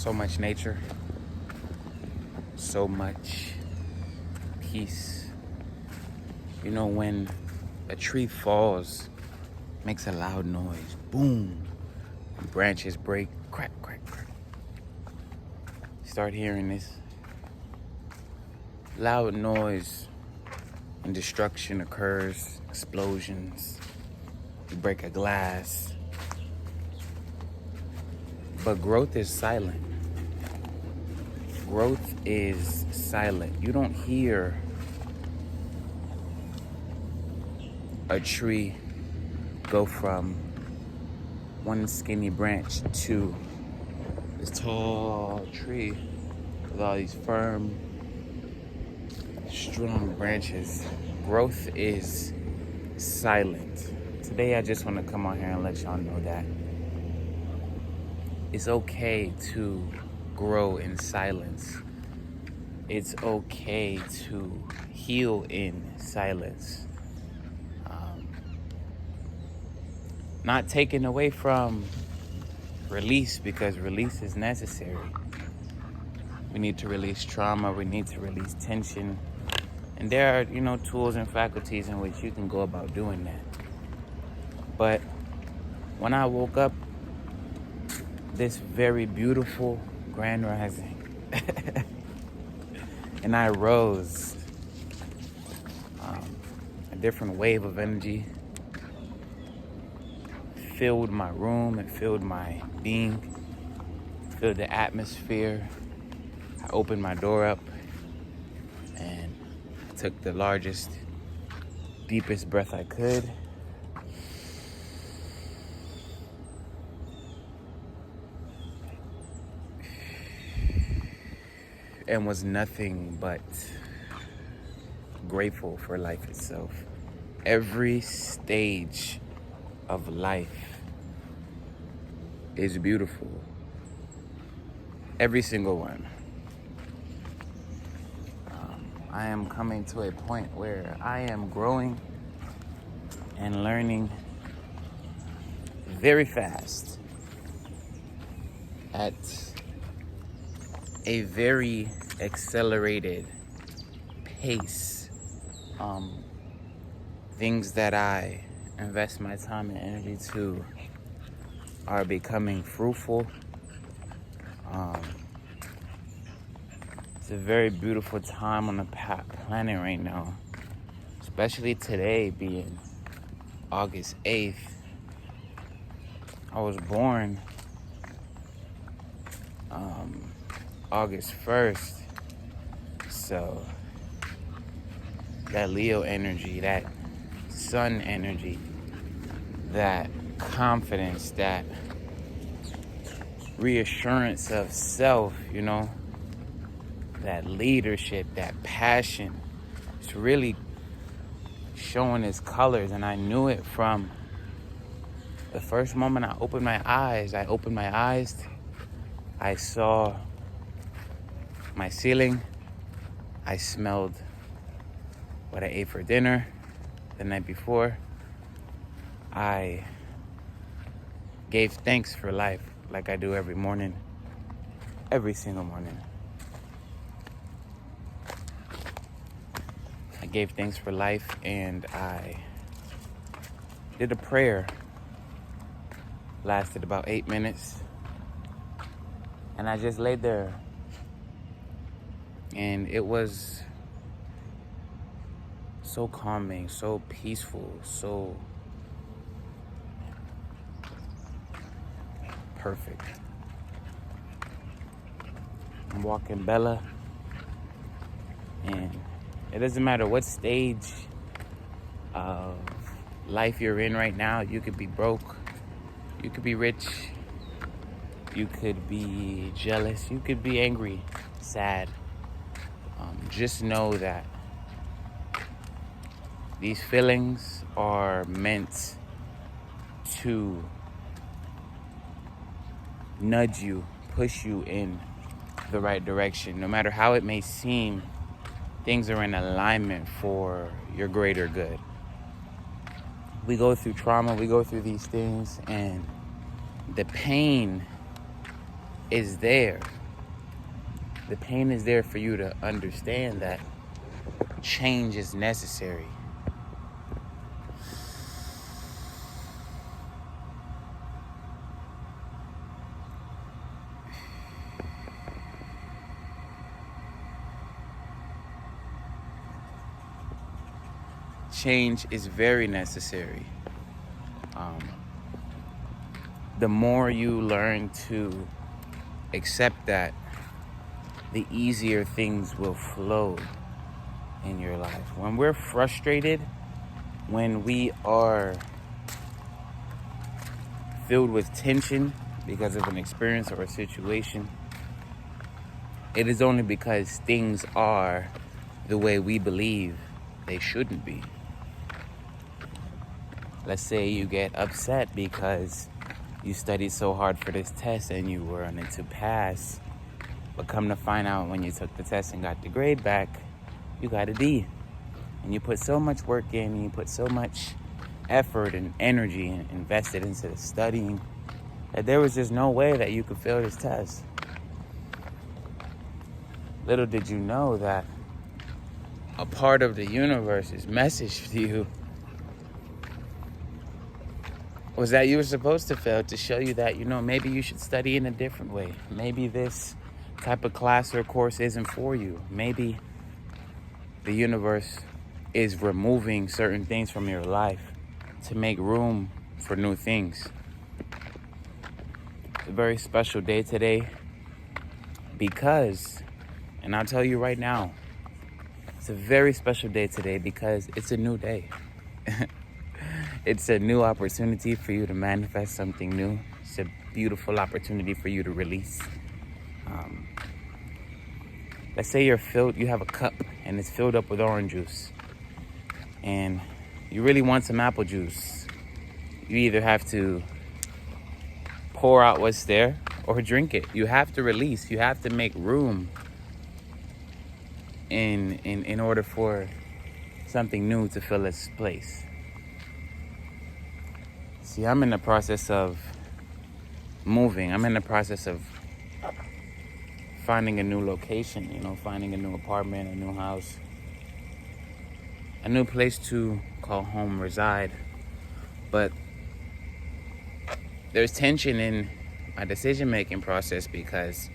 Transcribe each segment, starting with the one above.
So much nature, so much peace. You know, when a tree falls, it makes a loud noise, boom, and branches break, crack, crack, crack. You start hearing this loud noise and destruction occurs, explosions, you break a glass. But growth is silent. Growth is silent. You don't hear a tree go from one skinny branch to this tall tree with all these firm, strong branches. Growth is silent. Today I just want to come on here and let y'all know that it's okay to grow in silence. It's okay to heal in silence. Not taken away from release, because release is necessary. We need to release trauma. We need to release tension. And there are, tools and faculties in which you can go about doing that. But when I woke up this very beautiful grand rising and I rose, a different wave of energy filled my room, it filled my being, filled the atmosphere. I opened my door up and took the largest, deepest breath I could. And was nothing but grateful for life itself. Every stage of life is beautiful. Every single one. I am coming to a point where I am growing and learning very fast at a very accelerated pace. Things that I invest my time and energy to are becoming fruitful. It's a very beautiful time on the planet right now, especially today being August 8th. I was born August 1st, so that Leo energy, that sun energy, that confidence, that reassurance of self, that leadership, that passion, it's really showing its colors. And I knew it from the first moment I opened my eyes. I saw my ceiling. I smelled what I ate for dinner the night before. I gave thanks for life like I do every morning, every single morning. I gave thanks for life, and I did a prayer. Lasted about 8 minutes. And I just laid there. And it was so calming, so peaceful, so perfect. I'm walking Bella, and it doesn't matter what stage of life you're in right now. You could be broke, you could be rich, you could be jealous, you could be angry, sad. Just know that these feelings are meant to nudge you, push you in the right direction. No matter how it may seem, things are in alignment for your greater good. We go through trauma, we go through these things, and the pain is there. The pain is there for you to understand that change is necessary. Change is very necessary. The more you learn to accept that, the easier things will flow in your life. When we're frustrated, when we are filled with tension because of an experience or a situation, it is only because things are the way we believe they shouldn't be. Let's say you get upset because you studied so hard for this test and you were on it to pass, but come to find out when you took the test and got the grade back, you got a D. And you put so much work in, and you put so much effort and energy invested into the studying that there was just no way that you could fail this test. Little did you know that a part of the universe's message to you was that you were supposed to fail, to show you that, maybe you should study in a different way. Maybe this type of class or course isn't for you. Maybe the universe is removing certain things from your life to make room for new things. It's a very special day today because, and I'll tell you right now, it's a very special day today because it's a new day. It's a new opportunity for you to manifest something new. It's a beautiful opportunity for you to release. Let's say you have a cup and it's filled up with orange juice and you really want some apple juice. You either have to pour out what's there or drink it. You have to release. You have to make room in order for something new to fill its place. See, I'm in the process of moving. I'm in the process of finding a new location, finding a new apartment, a new house, a new place to call home, reside. But there's tension in my decision-making process because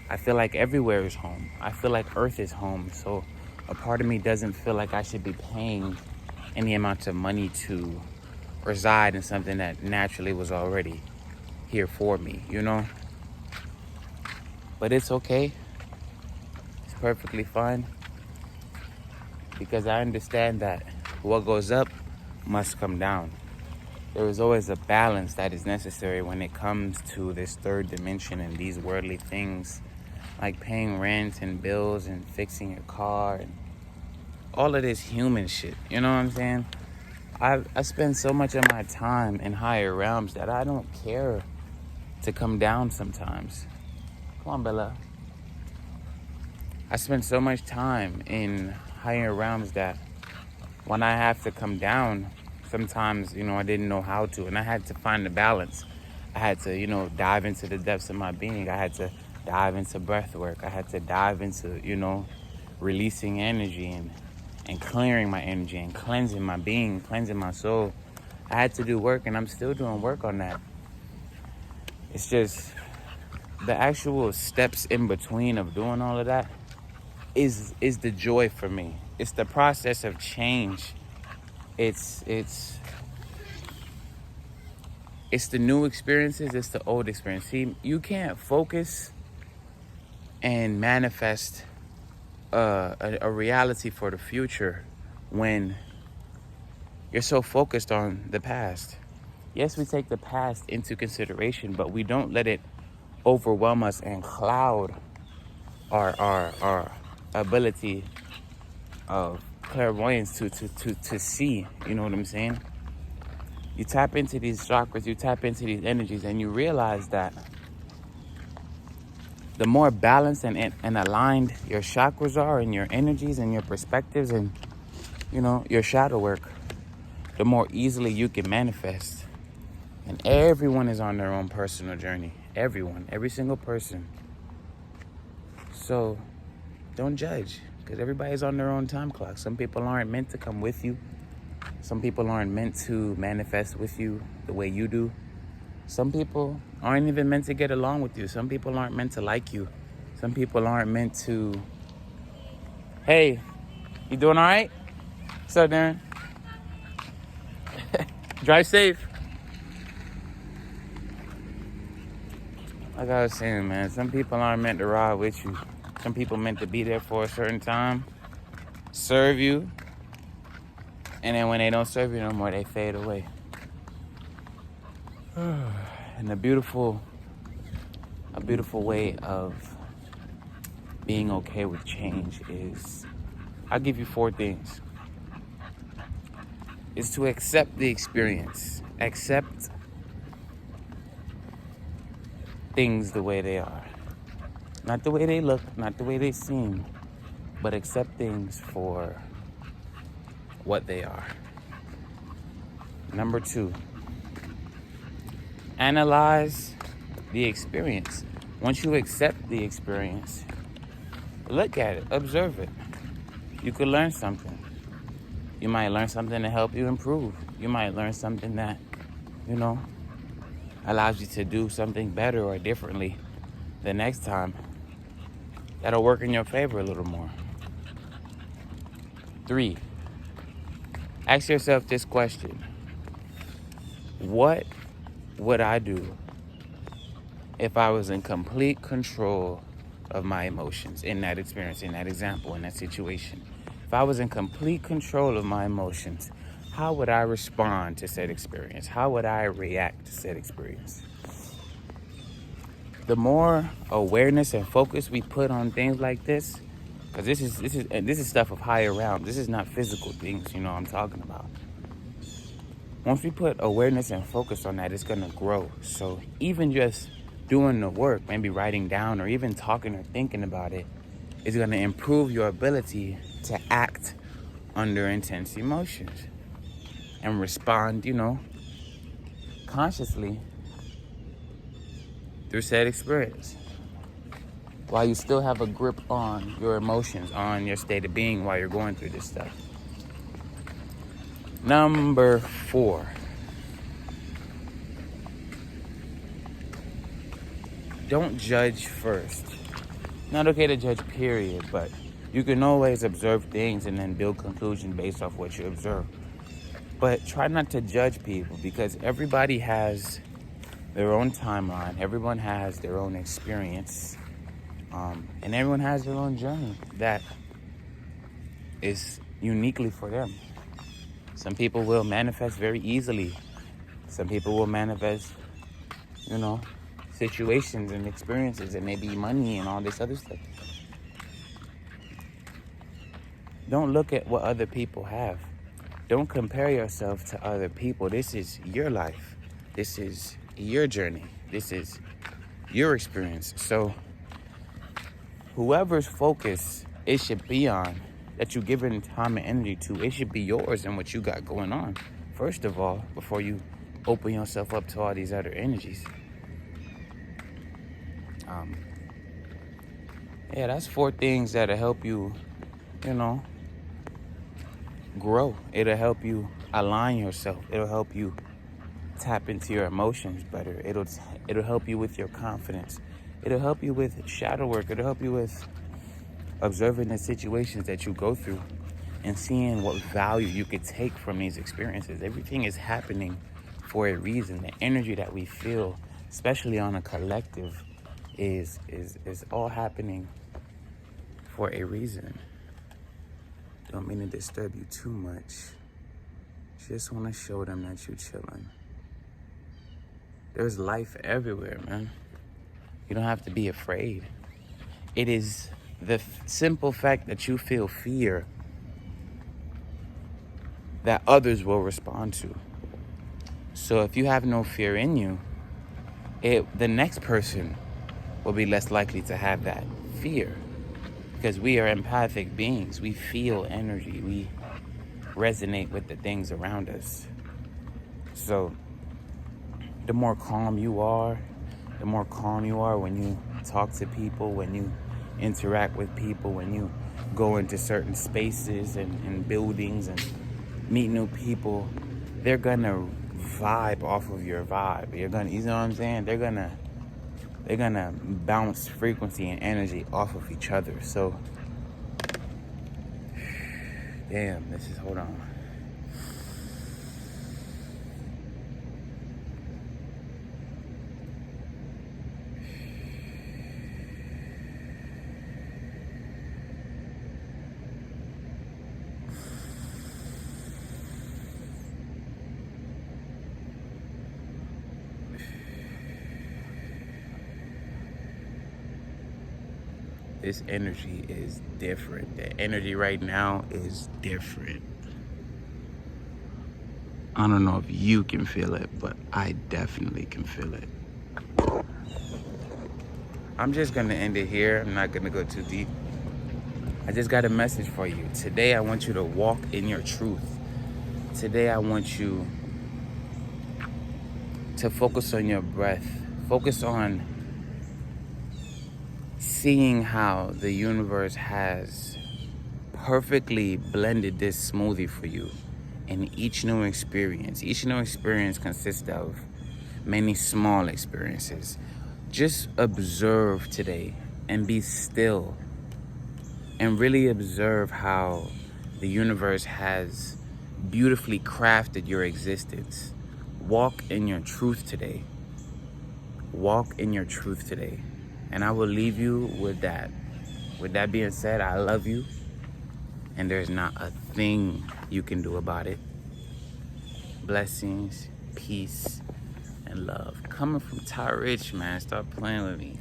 I feel like everywhere is home. I feel like Earth is home. So a part of me doesn't feel like I should be paying any amount of money to reside in something that naturally was already here for me, But it's okay. It's perfectly fine. Because I understand that what goes up must come down. There is always a balance that is necessary when it comes to this third dimension and these worldly things, like paying rent and bills and fixing your car and all of this human shit. You know what I'm saying? I spend so much of my time in higher realms that I don't care to come down sometimes. Come on, Bella. I spend so much time in higher realms that when I have to come down, sometimes, I didn't know how to, and I had to find the balance. I had to, dive into the depths of my being. I had to dive into breath work. I had to dive into, releasing energy and clearing my energy and cleansing my being, cleansing my soul. I had to do work, and I'm still doing work on that. It's just the actual steps in between of doing all of that is the joy for me. It's the process of change. It's the new experiences, it's the old experience. See, you can't focus and manifest a reality for the future when you're so focused on the past. Yes, we take the past into consideration, but we don't let it overwhelm us and cloud our ability of clairvoyance to see. You know what I'm saying? You tap into these chakras, you tap into these energies, and you realize that the more balanced and aligned your chakras are, and your energies and your perspectives and, your shadow work, the more easily you can manifest. And everyone is on their own personal journey. Everyone, every single person. So don't judge, because everybody's on their own time clock. Some people aren't meant to come with you. Some people aren't meant to manifest with you the way you do. Some people aren't even meant to get along with you. Some people aren't meant to like you. Some people aren't meant to, hey, you doing all right? What's up, Darren? Drive safe. Like I was saying, man, some people aren't meant to ride with you. Some people meant to be there for a certain time, serve you, and then when they don't serve you no more, they fade away. And a beautiful way of being okay with change is, I'll give you 4 things. Is to accept the experience. Accept things the way they are. Not the way they look, not the way they seem, but accept things for what they are. Number 2, analyze the experience. Once you accept the experience, look at it, observe it. You could learn something. You might learn something to help you improve. You might learn something that, allows you to do something better or differently the next time. That'll work in your favor a little more. 3, ask yourself this question. What would I do if I was in complete control of my emotions in that experience, in that example, in that situation? If I was in complete control of my emotions, how would I respond to said experience? How would I react to said experience? The more awareness and focus we put on things like this, because this is stuff of higher realm. This is not physical things, I'm talking about. Once we put awareness and focus on that, it's gonna grow. So even just doing the work, maybe writing down or even talking or thinking about it, is gonna improve your ability to act under intense emotions and respond, consciously through said experience, while you still have a grip on your emotions, on your state of being while you're going through this stuff. Number 4, don't judge first. Not okay to judge, period, but you can always observe things and then build conclusions based off what you observe. But try not to judge people, because everybody has their own timeline. Everyone has their own experience. And everyone has their own journey that is uniquely for them. Some people will manifest very easily. Some people will manifest, situations and experiences and maybe money and all this other stuff. Don't look at what other people have. Don't compare yourself to other people. This is your life. This is your journey. This is your experience. So whoever's focus it should be on, that you're giving time and energy to, it should be yours and what you got going on, first of all, before you open yourself up to all these other energies. That's 4 things that'll help you, grow. It'll help you align yourself. It'll help you tap into your emotions better. It'll help you with your confidence. It'll help you with shadow work. It'll help you with observing the situations that you go through and seeing what value you could take from these experiences. Everything is happening for a reason. The energy that we feel, especially on a collective, is all happening for a reason. Don't mean to disturb you too much. Just want to show them that you're chilling. There's life everywhere, man. You don't have to be afraid. It is the simple fact that you feel fear that others will respond to. So if you have no fear in you, the next person will be less likely to have that fear, because we are empathic beings. We feel energy. We resonate with the things around us. So the more calm you are when you talk to people, when you interact with people, when you go into certain spaces and buildings and meet new people, they're gonna vibe off of your vibe. You're gonna, you know what I'm saying? They're gonna bounce frequency and energy off of each other. So, damn, hold on. This energy is different. The energy right now is different. I don't know if you can feel it, but I definitely can feel it. I'm just gonna end it here. I'm not gonna go too deep. I just got a message for you. Today, I want you to walk in your truth. Today, I want you to focus on your breath. Focus on seeing how the universe has perfectly blended this smoothie for you in each new experience. Each new experience consists of many small experiences. Just observe today and be still and really observe how the universe has beautifully crafted your existence. Walk in your truth today. Walk in your truth today. And I will leave you with that. With that being said, I love you. And there's not a thing you can do about it. Blessings, peace, and love. Coming from TyRich, man. Stop playing with me.